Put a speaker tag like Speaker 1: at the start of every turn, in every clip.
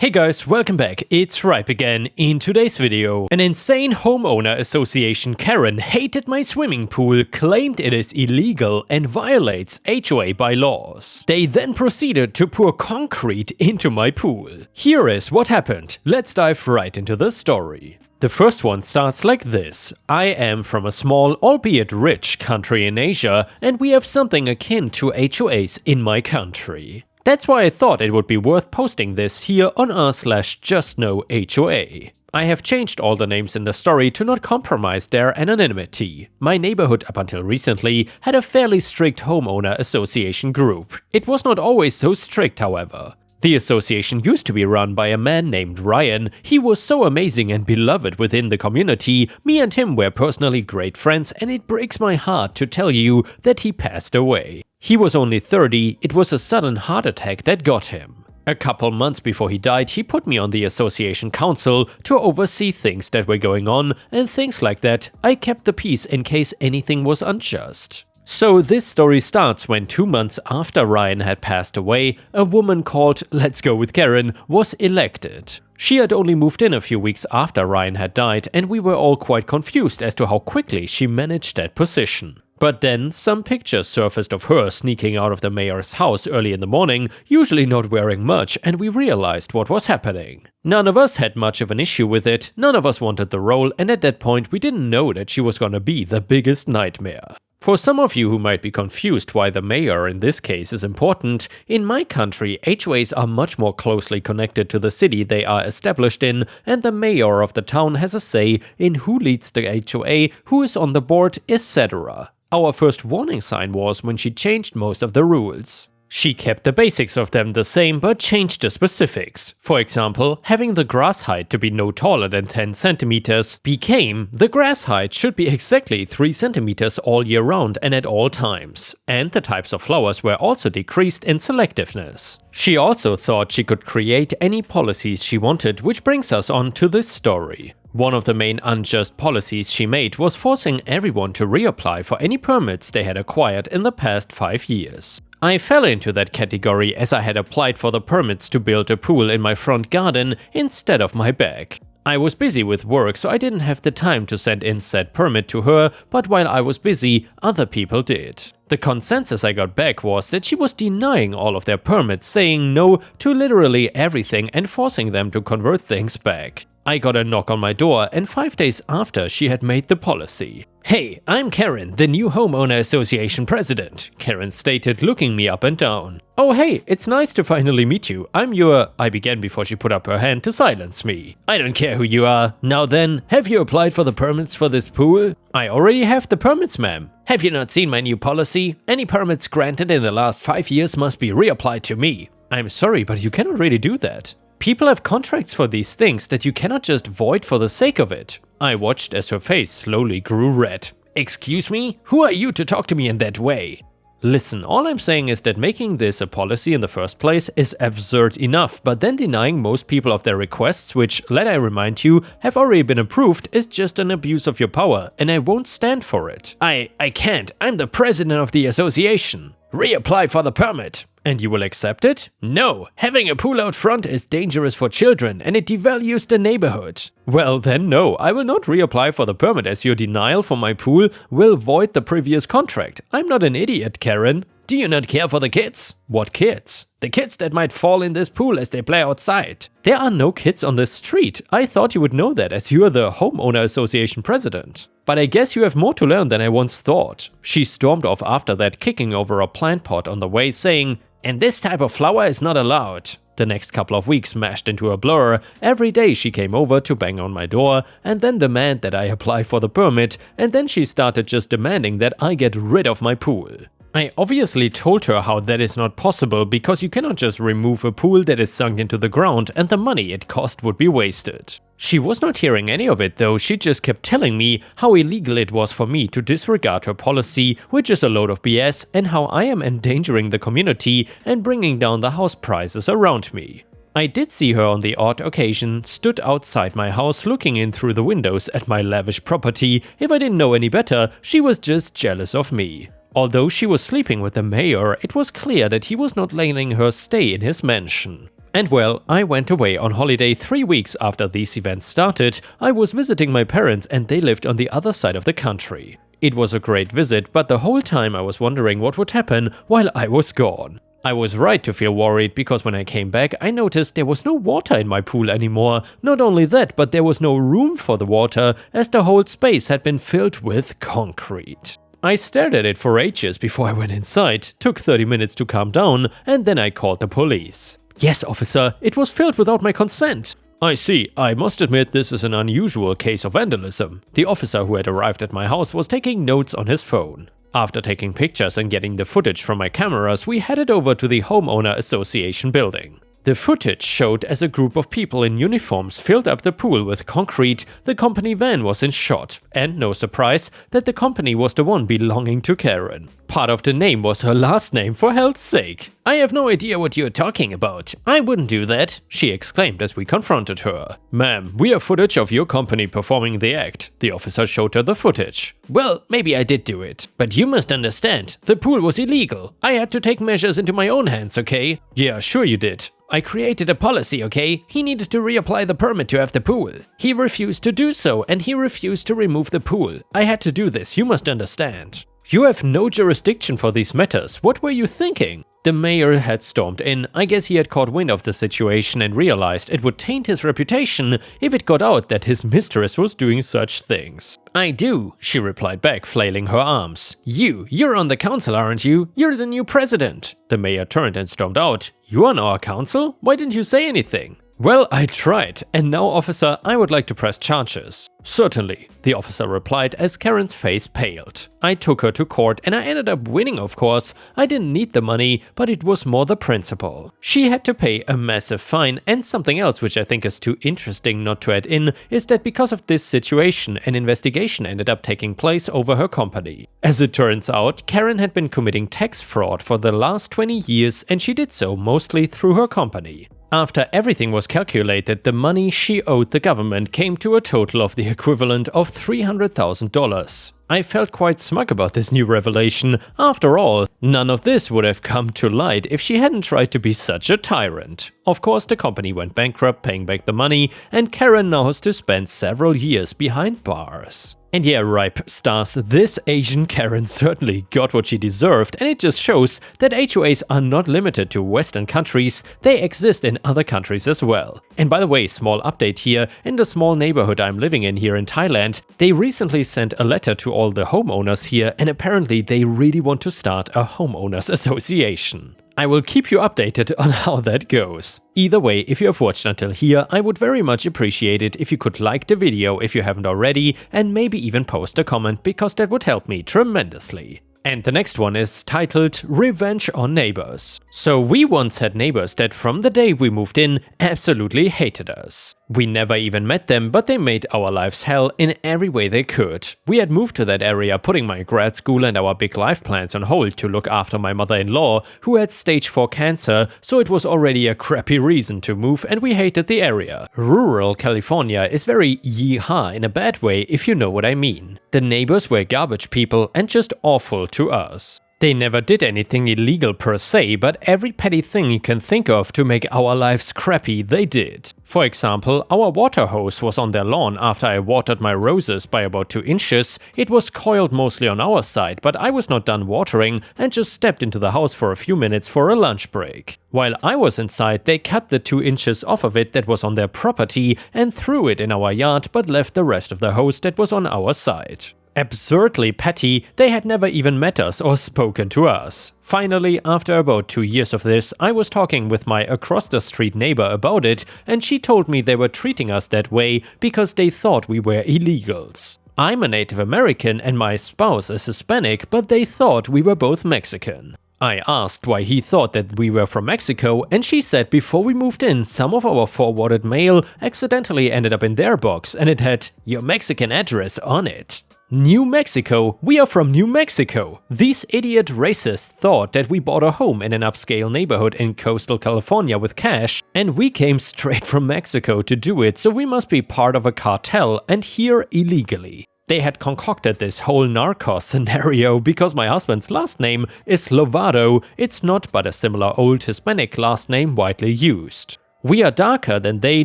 Speaker 1: Hey guys, welcome back, it's Ripe again. In today's video, an insane homeowner association Karen hated my swimming pool, claimed it is illegal and violates HOA bylaws. They then proceeded to pour concrete into my pool. Here is what happened. Let's dive right into the story. The first one starts like this. I am from a small, albeit rich, country in Asia, and we have something akin to HOAs in my country. That's why I thought it would be worth posting this here on r/justnohoa. I have changed all the names in the story to not compromise their anonymity. My neighborhood up until recently had a fairly strict homeowner association group. It was not always so strict, however. The association used to be run by a man named Ryan. He was so amazing and beloved within the community. Me and him were personally great friends, and it breaks my heart to tell you that he passed away. He was only 30, it was a sudden heart attack that got him. A couple months before he died, he put me on the association council to oversee things that were going on, and things like that. I kept the peace in case anything was unjust. So this story starts when 2 months after Ryan had passed away, a woman called Let's Go with Karen was elected. She had only moved in a few weeks after Ryan had died, and we were all quite confused as to how quickly she managed that position. But then some pictures surfaced of her sneaking out of the mayor's house early in the morning, usually not wearing much, and we realized what was happening. None of us had much of an issue with it, none of us wanted the role, and at that point we didn't know that she was gonna be the biggest nightmare. For some of you who might be confused why the mayor in this case is important, in my country HOAs are much more closely connected to the city they are established in, and the mayor of the town has a say in who leads the HOA, who is on the board, etc. Our first warning sign was when she changed most of the rules. She kept the basics of them the same but changed the specifics. For example, having the grass height to be no taller than 10 centimeters became the grass height should be exactly 3 centimeters all year round and at all times. And the types of flowers were also decreased in selectiveness. She also thought she could create any policies she wanted, which brings us on to this story. One of the main unjust policies she made was forcing everyone to reapply for any permits they had acquired in the past 5 years. I fell into that category as I had applied for the permits to build a pool in my front garden instead of my back. I was busy with work, so I didn't have the time to send in said permit to her, but while I was busy, other people did. The consensus I got back was that she was denying all of their permits, saying no to literally everything and forcing them to convert things back. I got a knock on my door, and 5 days after she had made the policy. "Hey, I'm Karen, the new homeowner association president," Karen stated, looking me up and down. "Oh hey, it's nice to finally meet you. I'm your..." I began before she put up her hand to silence me. "I don't care who you are. Now then, have you applied for the permits for this pool?" "I already have the permits, ma'am." "Have you not seen my new policy? Any permits granted in the last 5 years must be reapplied to me." "I'm sorry, but you cannot really do that. People have contracts for these things that you cannot just void for the sake of it." I watched as her face slowly grew red. "Excuse me? Who are you to talk to me in that way?" Listen, all I'm saying is that making this a policy in the first place is absurd enough, but then denying most people of their requests, which, let I remind you, have already been approved, is just an abuse of your power, and I won't stand for it. I can't. I'm the president of the association. Reapply for the permit. "And you will accept it?" "No, having a pool out front is dangerous for children and it devalues the neighborhood." "Well then no, I will not reapply for the permit as your denial for my pool will void the previous contract. I'm not an idiot, Karen." "Do you not care for the kids?" "What kids?" "The kids that might fall in this pool as they play outside." "There are no kids on this street. I thought you would know that as you are the homeowner association president. But I guess you have more to learn than I once thought." She stormed off after that, kicking over a plant pot on the way, saying, "And this type of flower is not allowed." The next couple of weeks mashed into a blur. Every day she came over to bang on my door and then demand that I apply for the permit, and then she started just demanding that I get rid of my pool. I obviously told her how that is not possible because you cannot just remove a pool that is sunk into the ground and the money it cost would be wasted. She was not hearing any of it though, she just kept telling me how illegal it was for me to disregard her policy, which is a load of BS, and how I am endangering the community and bringing down the house prices around me. I did see her on the odd occasion, stood outside my house looking in through the windows at my lavish property. If I didn't know any better, she was just jealous of me. Although she was sleeping with the mayor, it was clear that he was not letting her stay in his mansion. And well, I went away on holiday 3 weeks after these events started. I was visiting my parents and they lived on the other side of the country. It was a great visit, but the whole time I was wondering what would happen while I was gone. I was right to feel worried because when I came back I noticed there was no water in my pool anymore. Not only that, but there was no room for the water as the whole space had been filled with concrete. I stared at it for ages before I went inside, took 30 minutes to calm down, and then I called the police. Yes, officer, it was filled without my consent. I see. I must admit this is an unusual case of vandalism. The officer who had arrived at my house was taking notes on his phone. After taking pictures and getting the footage from my cameras, we headed over to the homeowner association building. The footage showed as a group of people in uniforms filled up the pool with concrete. The company van was in shot, and no surprise that the company was the one belonging to Karen. Part of the name was her last name, for hell's sake. I have no idea what you're talking about. I wouldn't do that, she exclaimed as we confronted her. Ma'am, we have footage of your company performing the act. The officer showed her the footage. Well, maybe I did do it, but you must understand, the pool was illegal. I had to take measures into my own hands, okay? Yeah, sure you did. I created a policy, okay? He needed to reapply the permit to have the pool. He refused to do so, and he refused to remove the pool. I had to do this, you must understand. You have no jurisdiction for these matters. What were you thinking? The mayor had stormed in. I guess he had caught wind of the situation and realized it would taint his reputation if it got out that his mistress was doing such things. I do, she replied back, flailing her arms. You're on the council, aren't you? You're the new president. The mayor turned and stormed out. You're on our council? Why didn't you say anything? Well, I tried, and now, officer, I would like to press charges. Certainly, the officer replied as Karen's face paled. I took her to court and I ended up winning, of course. I didn't need the money, but it was more the principle. She had to pay a massive fine, and something else which I think is too interesting not to add in is that because of this situation, an investigation ended up taking place over her company. As it turns out, Karen had been committing tax fraud for the last 20 years and she did so mostly through her company. After everything was calculated, the money she owed the government came to a total of the equivalent of $300,000. I felt quite smug about this new revelation. After all, none of this would have come to light if she hadn't tried to be such a tyrant. Of course, the company went bankrupt, paying back the money, and Karen now has to spend several years behind bars. And yeah, ripe stars, this Asian Karen certainly got what she deserved, and it just shows that HOAs are not limited to Western countries, they exist in other countries as well. And by the way, small update here, in the small neighborhood I'm living in here in Thailand, they recently sent a letter to all the homeowners here, and apparently they really want to start a homeowners association. I will keep you updated on how that goes. Either way, if you have watched until here, I would very much appreciate it if you could like the video if you haven't already, and maybe even post a comment, because that would help me tremendously. And the next one is titled Revenge on Neighbors. So we once had neighbors that from the day we moved in absolutely hated us. We never even met them, but they made our lives hell in every way they could. We had moved to that area, putting my grad school and our big life plans on hold to look after my mother-in-law, who had stage 4 cancer, so it was already a crappy reason to move, and we hated the area. Rural California is very yeehaw in a bad way, if you know what I mean. The neighbors were garbage people and just awful to us. They never did anything illegal per se, but every petty thing you can think of to make our lives crappy, they did. For example, our water hose was on their lawn after I watered my roses by about 2 inches. It was coiled mostly on our side, but I was not done watering and just stepped into the house for a few minutes for a lunch break. While I was inside, they cut the 2 inches off of it that was on their property and threw it in our yard, but left the rest of the hose that was on our side. Absurdly petty, they had never even met us or spoken to us. Finally, after about 2 years of this, I was talking with my across the street neighbor about it, and she told me they were treating us that way because they thought we were illegals. I'm a Native American and my spouse is Hispanic, but they thought we were both Mexican. I asked why he thought that we were from Mexico, and she said before we moved in, some of our forwarded mail accidentally ended up in their box and it had "your Mexican address" on it. New Mexico? We are from New Mexico. These idiot racists thought that we bought a home in an upscale neighborhood in coastal California with cash, and we came straight from Mexico to do it, so we must be part of a cartel and here illegally. They had concocted this whole narcos scenario because my husband's last name is Lovato. It's not but a similar old Hispanic last name widely used. We are darker than they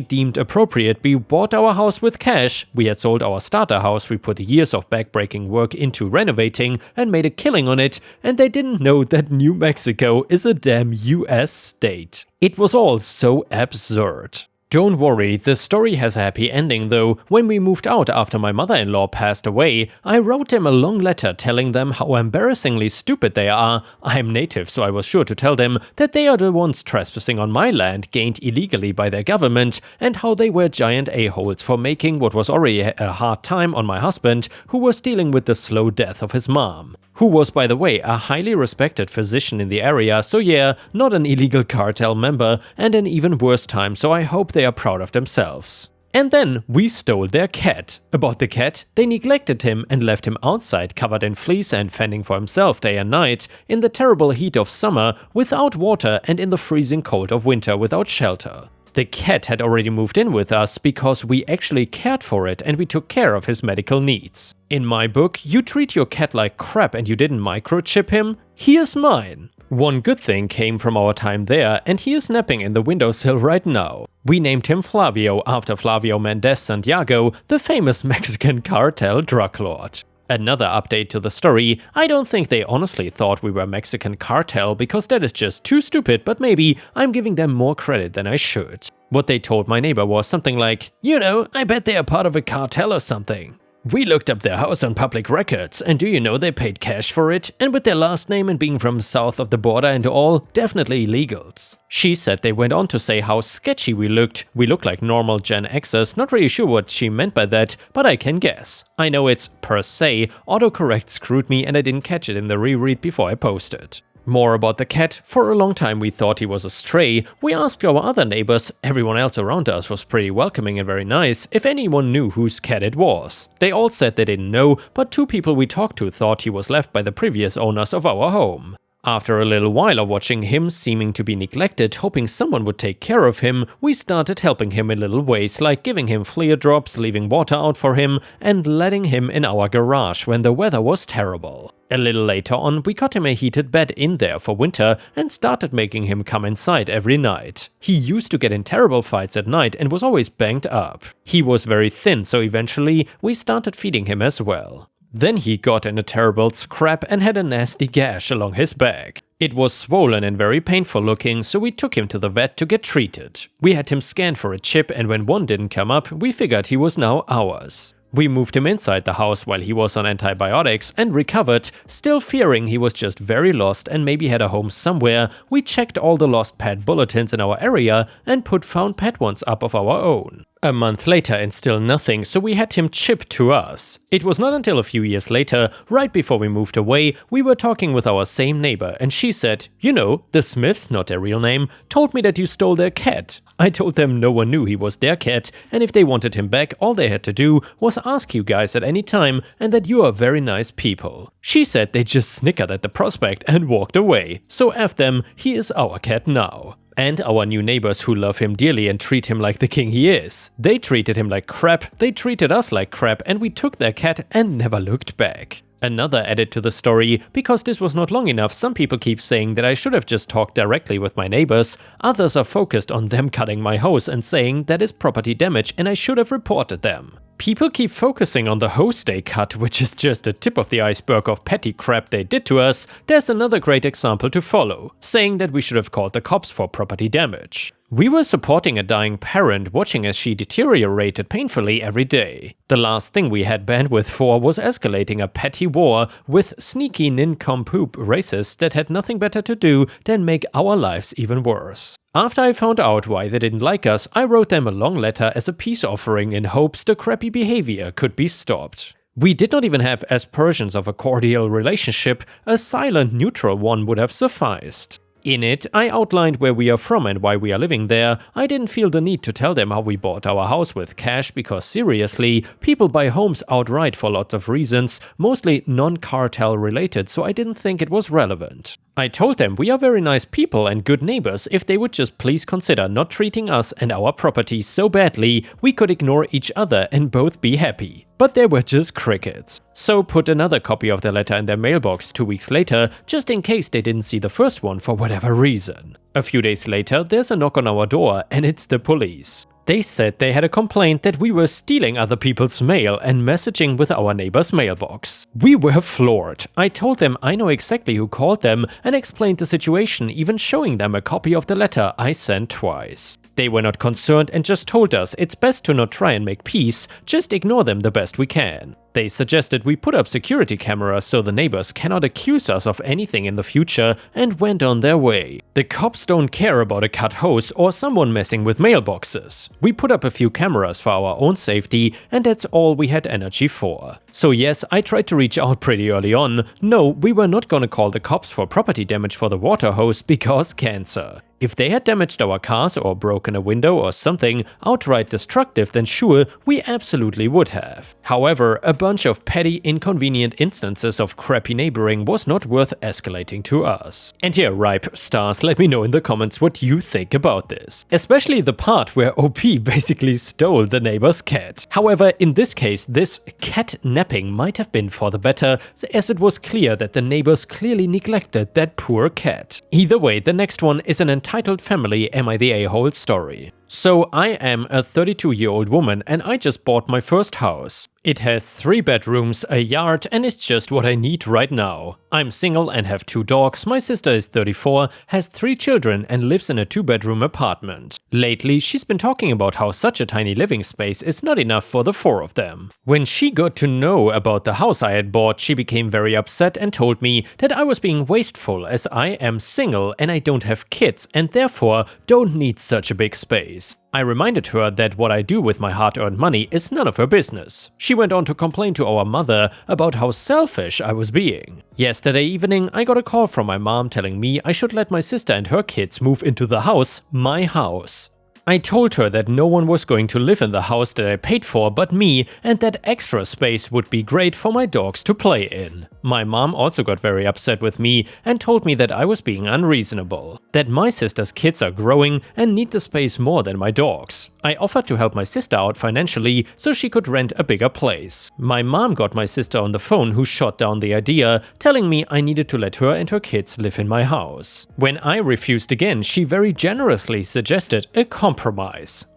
Speaker 1: deemed appropriate. We bought our house with cash. We had sold our starter house we put years of backbreaking work into renovating and made a killing on it, and they didn't know that New Mexico is a damn US state. It was all so absurd. Don't worry, the story has a happy ending though. When we moved out after my mother-in-law passed away, I wrote them a long letter telling them how embarrassingly stupid they are. I'm native, so I was sure to tell them that they are the ones trespassing on my land gained illegally by their government, and how they were giant a-holes for making what was already a hard time on my husband, who was dealing with the slow death of his mom. Who was, by the way, a highly respected physician in the area, so yeah, not an illegal cartel member, and an even worse time, so I hope they are proud of themselves. And then we stole their cat. About the cat, they neglected him and left him outside covered in fleece and fending for himself day and night, in the terrible heat of summer, without water, and in the freezing cold of winter without shelter. The cat had already moved in with us because we actually cared for it and we took care of his medical needs. In my book, you treat your cat like crap and you didn't microchip him? He is mine. One good thing came from our time there, and he is napping in the windowsill right now. We named him Flavio after Flavio Mendez Santiago, the famous Mexican cartel drug lord. Another update to the story, I don't think they honestly thought we were Mexican cartel because that is just too stupid, but maybe I'm giving them more credit than I should. What they told my neighbor was something like, you know, I bet they are part of a cartel or something. We looked up their house on public records, and do you know they paid cash for it? And with their last name and being from south of the border and all, definitely illegals. She said they went on to say how sketchy we looked. We look like normal Gen Xers, not really sure what she meant by that, but I can guess. I know it's per se, autocorrect screwed me and I didn't catch it in the reread before I posted. More about the cat. For a long time we thought he was a stray. We asked our other neighbors, everyone else around us was pretty welcoming and very nice, if anyone knew whose cat it was. They all said they didn't know, but 2 people we talked to thought he was left by the previous owners of our home. After a little while of watching him seeming to be neglected, hoping someone would take care of him, we started helping him in little ways like giving him flea drops, leaving water out for him, and letting him in our garage when the weather was terrible. A little later on, we got him a heated bed in there for winter and started making him come inside every night. He used to get in terrible fights at night and was always banged up. He was very thin, so eventually we started feeding him as well. Then he got in a terrible scrap and had a nasty gash along his back. It was swollen and very painful looking, so we took him to the vet to get treated. We had him scanned for a chip, and when one didn't come up, we figured he was now ours. We moved him inside the house while he was on antibiotics and recovered, still fearing he was just very lost and maybe had a home somewhere. We checked all the lost pet bulletins in our area and put found pet ones up of our own. A month later and still nothing, so we had him chipped to us. It was not until a few years later, right before we moved away, we were talking with our same neighbor and she said, you know, the Smiths, not their real name, told me that you stole their cat. I told them no one knew he was their cat, and if they wanted him back, all they had to do was ask you guys at any time, and that you are very nice people. She said they just snickered at the prospect and walked away. So F them, he is our cat now. And our new neighbors who love him dearly and treat him like the king he is. They treated him like crap, they treated us like crap, and we took their cat and never looked back. Another edit to the story, because this was not long enough, some people keep saying that I should have just talked directly with my neighbors. Others are focused on them cutting my house and saying that is property damage and I should have reported them. People keep focusing on the host they cut, which is just the tip of the iceberg of petty crap they did to us. There's another great example to follow, saying that we should have called the cops for property damage. We were supporting a dying parent, watching as she deteriorated painfully every day. The last thing we had bandwidth for was escalating a petty war with sneaky nincompoop racists that had nothing better to do than make our lives even worse. After I found out why they didn't like us, I wrote them a long letter as a peace offering in hopes the crappy behavior could be stopped. We did not even have aspersions of a cordial relationship, a silent neutral one would have sufficed. In it, I outlined where we are from and why we are living there. I didn't feel the need to tell them how we bought our house with cash because seriously, people buy homes outright for lots of reasons, mostly non-cartel related, so I didn't think it was relevant. I told them we are very nice people and good neighbors if they would just please consider not treating us and our property so badly we could ignore each other and both be happy. But they were just crickets. So put another copy of the letter in their mailbox 2 weeks later, just in case they didn't see the first one for whatever reason. A few days later, there's a knock on our door and it's the police. They said they had a complaint that we were stealing other people's mail and messaging with our neighbor's mailbox. We were floored. I told them I know exactly who called them and explained the situation, even showing them a copy of the letter I sent twice. They were not concerned and just told us it's best to not try and make peace, just ignore them the best we can. They suggested we put up security cameras so the neighbors cannot accuse us of anything in the future and went on their way. The cops don't care about a cut hose or someone messing with mailboxes. We put up a few cameras for our own safety and that's all we had energy for. So yes, I tried to reach out pretty early on. No, we were not gonna call the cops for property damage for the water hose because cancer. If they had damaged our cars or broken a window or something outright destructive, then sure, we absolutely would have. However, a bunch of petty, inconvenient instances of crappy neighboring was not worth escalating to us. And yeah, ripe stars, let me know in the comments what you think about this. Especially the part where OP basically stole the neighbor's cat. However, in this case, this cat napping might have been for the better, as it was clear that the neighbors clearly neglected that poor cat. Either way, the next one is an entitled family am I the a-hole story. So I am a 32-year-old woman and I just bought my first house. It has 3 bedrooms, a yard, and it's just what I need right now. I'm single and have 2 dogs, my sister is 34, has 3 children and lives in a 2-bedroom apartment. Lately, she's been talking about how such a tiny living space is not enough for the 4 of them. When she got to know about the house I had bought, she became very upset and told me that I was being wasteful as I am single and I don't have kids and therefore don't need such a big space. I reminded her that what I do with my hard-earned money is none of her business. She went on to complain to our mother about how selfish I was being. Yesterday evening, I got a call from my mom telling me I should let my sister and her kids move into the house, my house. I told her that no one was going to live in the house that I paid for but me, and that extra space would be great for my dogs to play in. My mom also got very upset with me and told me that I was being unreasonable, that my sister's kids are growing and need the space more than my dogs. I offered to help my sister out financially so she could rent a bigger place. My mom got my sister on the phone, who shot down the idea, telling me I needed to let her and her kids live in my house. When I refused again, she very generously suggested a compromise.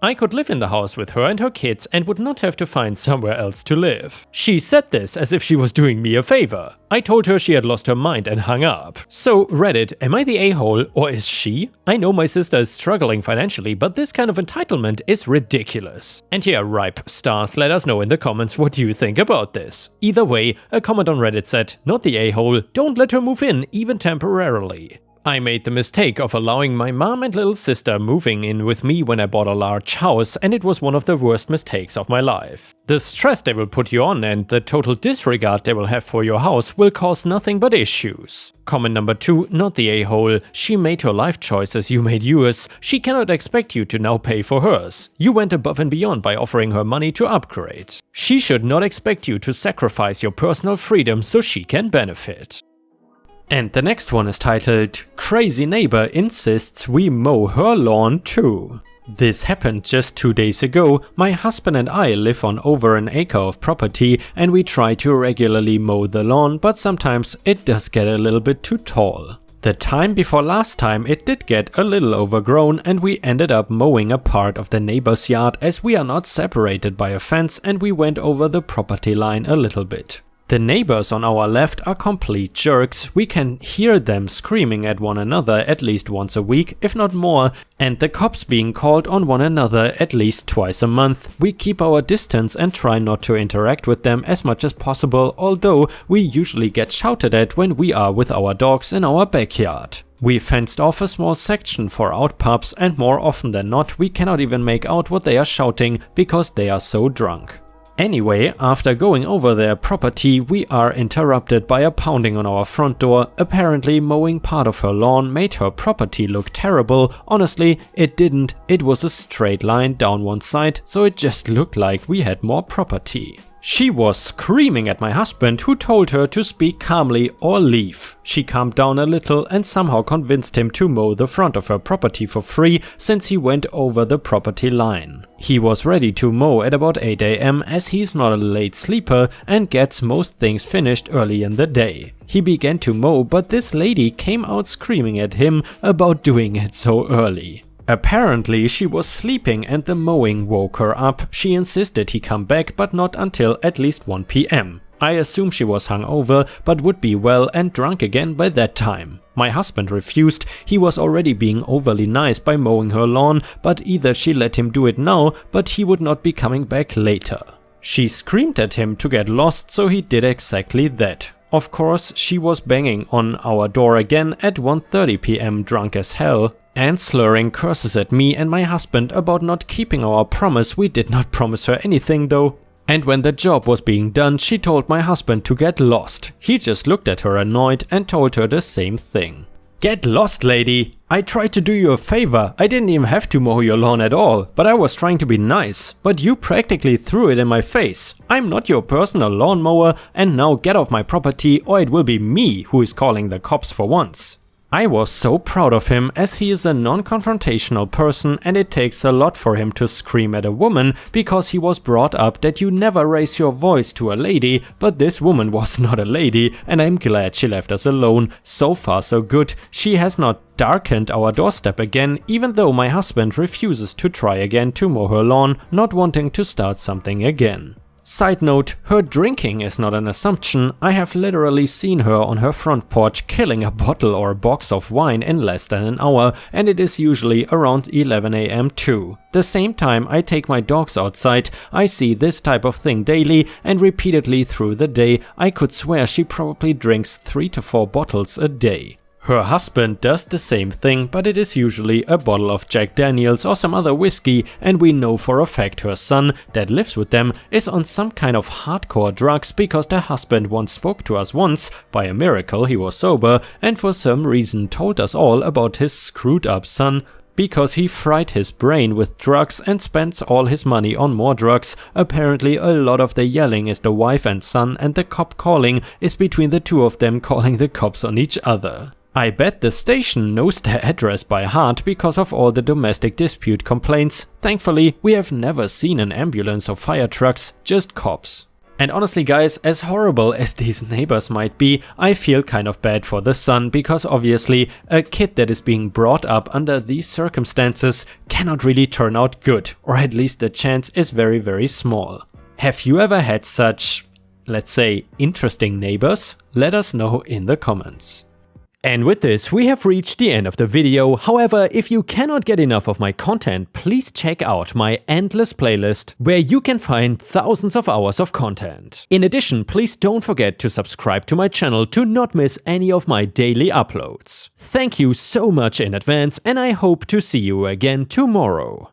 Speaker 1: I could live in the house with her and her kids and would not have to find somewhere else to live. She said this as if she was doing me a favor. I told her she had lost her mind and hung up. So Reddit, am I the a-hole or is she? I know my sister is struggling financially, but this kind of entitlement is ridiculous. And yeah, ripe stars, let us know in the comments what you think about this. Either way, a comment on Reddit said, not the a-hole, don't let her move in, even temporarily. I made the mistake of allowing my mom and little sister moving in with me when I bought a large house, and it was one of the worst mistakes of my life. The stress they will put you on and the total disregard they will have for your house will cause nothing but issues. Comment number 2, not the a-hole. She made her life choices, you made yours. She cannot expect you to now pay for hers. You went above and beyond by offering her money to upgrade. She should not expect you to sacrifice your personal freedom so she can benefit. And the next one is titled, Crazy Neighbor Insists We Mow Her Lawn Too. This happened just 2 days ago. My husband and I live on over an acre of property and we try to regularly mow the lawn, but sometimes it does get a little bit too tall. The time before last time it did get a little overgrown and we ended up mowing a part of the neighbor's yard as we are not separated by a fence and we went over the property line a little bit. The neighbors on our left are complete jerks. We can hear them screaming at one another at least once a week, if not more, and the cops being called on one another at least twice a month. We keep our distance and try not to interact with them as much as possible, although we usually get shouted at when we are with our dogs in our backyard. We fenced off a small section for out pups, and more often than not we cannot even make out what they are shouting because they are so drunk. Anyway, after going over their property, we are interrupted by a pounding on our front door. Apparently, mowing part of her lawn made her property look terrible. Honestly, it didn't. It was a straight line down one side, so it just looked like we had more property. She was screaming at my husband, who told her to speak calmly or leave. She calmed down a little and somehow convinced him to mow the front of her property for free since he went over the property line. He was ready to mow at about 8 AM as he's not a late sleeper and gets most things finished early in the day. He began to mow, but this lady came out screaming at him about doing it so early. Apparently she was sleeping and the mowing woke her up. She insisted he come back, but not until at least 1 PM. I assume she was hungover, but would be well and drunk again by that time. My husband refused. He was already being overly nice by mowing her lawn, but either she let him do it now, but he would not be coming back later. She screamed at him to get lost, so he did exactly that. Of course, she was banging on our door again at 1:30 PM drunk as hell, and slurring curses at me and my husband about not keeping our promise. We did not promise her anything though. And when the job was being done, she told my husband to get lost. He just looked at her annoyed and told her the same thing. Get lost, lady! I tried to do you a favor. I didn't even have to mow your lawn at all, but I was trying to be nice. But you practically threw it in my face. I'm not your personal lawnmower, and now get off my property or it will be me who is calling the cops for once. I was so proud of him as he is a non-confrontational person and it takes a lot for him to scream at a woman because he was brought up that you never raise your voice to a lady, but this woman was not a lady and I'm glad she left us alone. So far so good. She has not darkened our doorstep again, even though my husband refuses to try again to mow her lawn, not wanting to start something again. Side note, her drinking is not an assumption. I have literally seen her on her front porch killing a bottle or a box of wine in less than an hour, and it is usually around 11 AM too. The same time I take my dogs outside, I see this type of thing daily and repeatedly through the day. I could swear she probably drinks 3 to 4 bottles a day. Her husband does the same thing, but it is usually a bottle of Jack Daniels or some other whiskey, and we know for a fact her son, that lives with them, is on some kind of hardcore drugs because their husband once spoke to us once, by a miracle he was sober, and for some reason told us all about his screwed up son, because he fried his brain with drugs and spends all his money on more drugs. Apparently a lot of the yelling is the wife and son, and the cop calling is between the two of them calling the cops on each other. I bet the station knows their address by heart because of all the domestic dispute complaints. Thankfully, we have never seen an ambulance or fire trucks, just cops. And honestly guys, as horrible as these neighbors might be, I feel kind of bad for the son because obviously a kid that is being brought up under these circumstances cannot really turn out good, or at least the chance is very, very small. Have you ever had such, let's say, interesting neighbors? Let us know in the comments. And with this, we have reached the end of the video. However, if you cannot get enough of my content, please check out my endless playlist, where you can find thousands of hours of content. In addition, please don't forget to subscribe to my channel to not miss any of my daily uploads. Thank you so much in advance, and I hope to see you again tomorrow.